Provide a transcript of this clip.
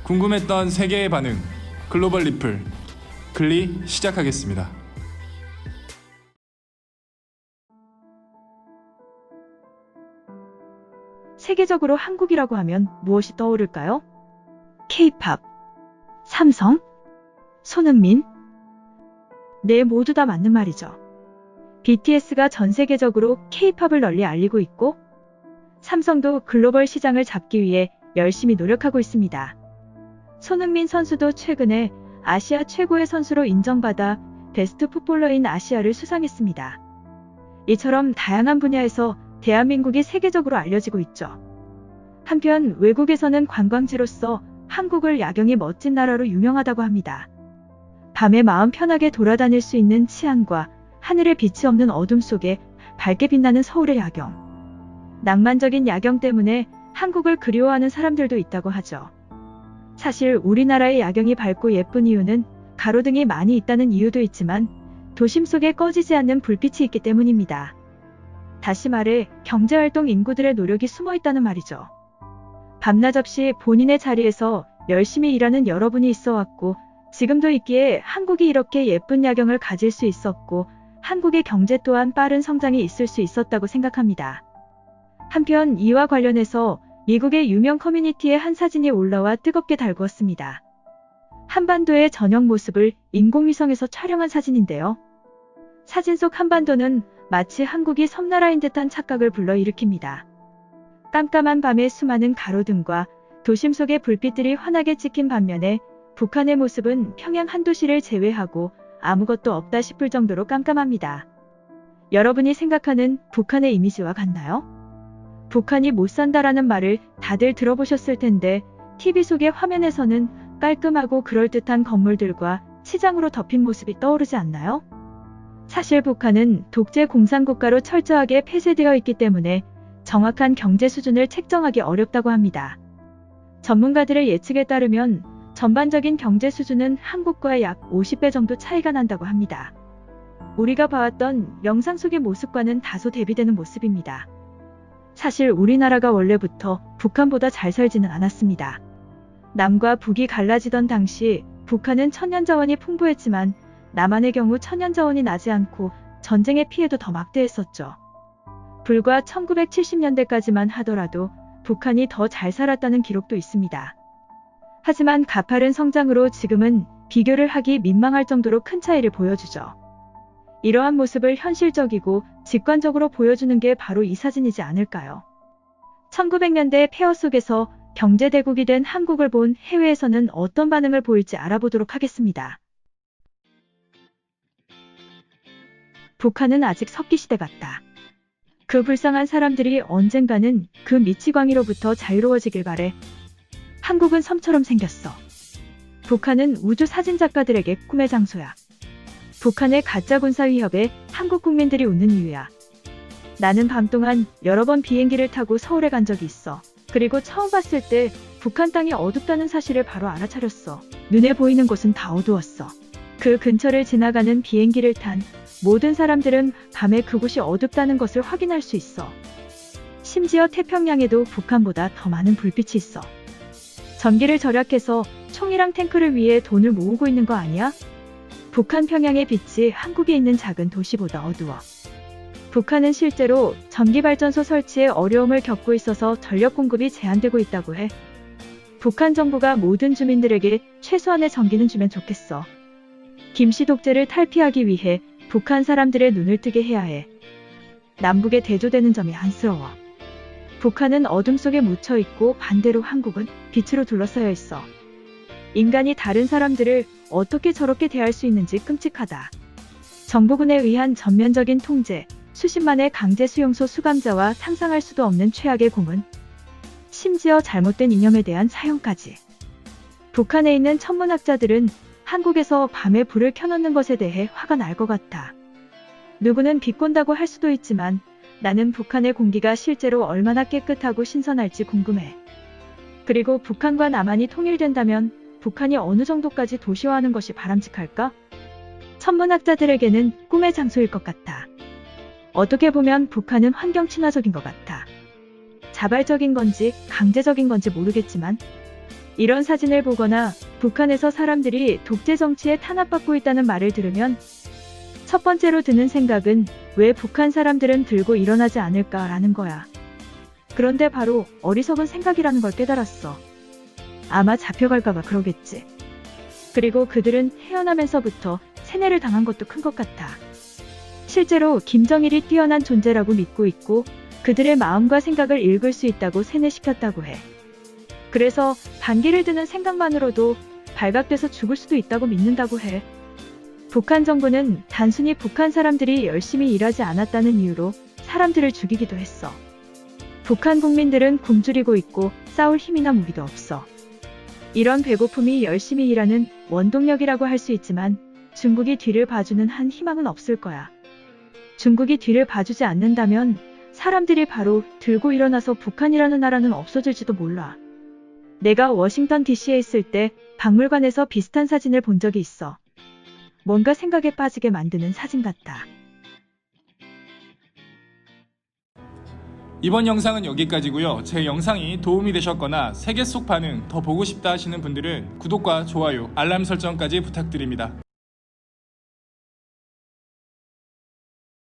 궁금했던 세계의 반응, 글로벌 리플, 글리 시작하겠습니다. 세계적으로 한국이라고 하면 무엇이 떠오를까요? K-팝, 삼성, 손흥민? 네, 모두 다 맞는 말이죠. BTS가 전 세계적으로 K-팝을 널리 알리고 있고, 삼성도 글로벌 시장을 잡기 위해 열심히 노력하고 있습니다. 손흥민 선수도 최근에 아시아 최고의 선수로 인정받아 베스트 풋볼러인 아시아를 수상했습니다. 이처럼 다양한 분야에서 대한민국이 세계적으로 알려지고 있죠. 한편 외국에서는 관광지로서 한국을 야경이 멋진 나라로 유명하다고 합니다. 밤에 마음 편하게 돌아다닐 수 있는 치안과 하늘에 빛이 없는 어둠 속에 밝게 빛나는 서울의 야경. 낭만적인 야경 때문에 한국을 그리워하는 사람들도 있다고 하죠. 사실 우리나라의 야경이 밝고 예쁜 이유는 가로등이 많이 있다는 이유도 있지만 도심 속에 꺼지지 않는 불빛이 있기 때문입니다. 다시 말해 경제활동 인구들의 노력이 숨어 있다는 말이죠. 밤낮 없이 본인의 자리에서 열심히 일하는 여러분이 있어 왔고 지금도 있기에 한국이 이렇게 예쁜 야경을 가질 수 있었고 한국의 경제 또한 빠른 성장이 있을 수 있었다고 생각합니다. 한편 이와 관련해서 미국의 유명 커뮤니티에 한 사진이 올라와 뜨겁게 달구었습니다. 한반도의 저녁 모습을 인공위성에서 촬영한 사진인데요. 사진 속 한반도는 마치 한국이 섬나라인 듯한 착각을 불러일으킵니다. 깜깜한 밤에 수많은 가로등과 도심 속의 불빛들이 환하게 찍힌 반면에 북한의 모습은 평양 한 도시를 제외하고 아무것도 없다 싶을 정도로 깜깜합니다. 여러분이 생각하는 북한의 이미지와 같나요? 북한이 못 산다라는 말을 다들 들어보셨을 텐데 TV 속의 화면에서는 깔끔하고 그럴듯한 건물들과 치장으로 덮인 모습이 떠오르지 않나요? 사실 북한은 독재 공산국가로 철저하게 폐쇄되어 있기 때문에 정확한 경제 수준을 책정하기 어렵다고 합니다. 전문가들의 예측에 따르면 전반적인 경제 수준은 한국과 약 50배 정도 차이가 난다고 합니다. 우리가 봐왔던 영상 속의 모습과는 다소 대비되는 모습입니다. 사실 우리나라가 원래부터 북한보다 잘 살지는 않았습니다. 남과 북이 갈라지던 당시 북한은 천연자원이 풍부했지만 남한의 경우 천연자원이 나지 않고 전쟁의 피해도 더 막대했었죠. 불과 1970년대까지만 하더라도 북한이 더 잘 살았다는 기록도 있습니다. 하지만 가파른 성장으로 지금은 비교를 하기 민망할 정도로 큰 차이를 보여주죠. 이러한 모습을 현실적이고 직관적으로 보여주는 게 바로 이 사진이지 않을까요? 1900년대 폐허 속에서 경제대국이 된 한국을 본 해외에서는 어떤 반응을 보일지 알아보도록 하겠습니다. 북한은 아직 석기시대 같다. 그 불쌍한 사람들이 언젠가는 그 미치광이로부터 자유로워지길 바래. 한국은 섬처럼 생겼어. 북한은 우주 사진작가들에게 꿈의 장소야. 북한의 가짜 군사 위협에 한국 국민들이 웃는 이유야. 나는 밤 동안 여러 번 비행기를 타고 서울에 간 적이 있어. 그리고 처음 봤을 때 북한 땅이 어둡다는 사실을 바로 알아차렸어. 눈에 보이는 곳은 다 어두웠어. 그 근처를 지나가는 비행기를 탄 모든 사람들은 밤에 그곳이 어둡다는 것을 확인할 수 있어. 심지어 태평양에도 북한보다 더 많은 불빛이 있어. 전기를 절약해서 총이랑 탱크를 위해 돈을 모으고 있는 거 아니야? 북한 평양의 빛이 한국에 있는 작은 도시보다 어두워. 북한은 실제로 전기발전소 설치에 어려움을 겪고 있어서 전력 공급이 제한되고 있다고 해. 북한 정부가 모든 주민들에게 최소한의 전기는 주면 좋겠어. 김씨 독재를 탈피하기 위해 북한 사람들의 눈을 뜨게 해야 해. 남북에 대조되는 점이 안쓰러워. 북한은 어둠 속에 묻혀있고 반대로 한국은 빛으로 둘러싸여 있어. 인간이 다른 사람들을 어떻게 저렇게 대할 수 있는지 끔찍하다. 정부군에 의한 전면적인 통제, 수십만의 강제 수용소 수감자와 상상할 수도 없는 최악의 고문, 심지어 잘못된 이념에 대한 사형까지. 북한에 있는 천문학자들은 한국에서 밤에 불을 켜놓는 것에 대해 화가 날 것 같아. 누구는 비꼰다고 할 수도 있지만 나는 북한의 공기가 실제로 얼마나 깨끗하고 신선할지 궁금해. 그리고 북한과 남한이 통일된다면 북한이 어느 정도까지 도시화하는 것이 바람직할까? 천문학자들에게는 꿈의 장소일 것 같아. 어떻게 보면 북한은 환경 친화적인 것 같아. 자발적인 건지 강제적인 건지 모르겠지만 이런 사진을 보거나 북한에서 사람들이 독재 정치에 탄압받고 있다는 말을 들으면 첫 번째로 드는 생각은 왜 북한 사람들은 들고 일어나지 않을까라는 거야. 그런데 바로 어리석은 생각이라는 걸 깨달았어. 아마 잡혀갈까봐 그러겠지. 그리고 그들은 태어나면서부터 세뇌를 당한 것도 큰 것 같아. 실제로 김정일이 뛰어난 존재라고 믿고 있고 그들의 마음과 생각을 읽을 수 있다고 세뇌시켰다고 해. 그래서 반기를 드는 생각만으로도 발각돼서 죽을 수도 있다고 믿는다고 해. 북한 정부는 단순히 북한 사람들이 열심히 일하지 않았다는 이유로 사람들을 죽이기도 했어. 북한 국민들은 굶주리고 있고 싸울 힘이나 무기도 없어. 이런 배고픔이 열심히 일하는 원동력이라고 할 수 있지만 중국이 뒤를 봐주는 한 희망은 없을 거야. 중국이 뒤를 봐주지 않는다면 사람들이 바로 들고 일어나서 북한이라는 나라는 없어질지도 몰라. 내가 워싱턴 DC에 있을 때 박물관에서 비슷한 사진을 본 적이 있어. 뭔가 생각에 빠지게 만드는 사진 같다. 이번 영상은 여기까지고요. 제 영상이 도움이 되셨거나 세계 속 반응 더 보고 싶다 하시는 분들은 구독과 좋아요, 알람 설정까지 부탁드립니다.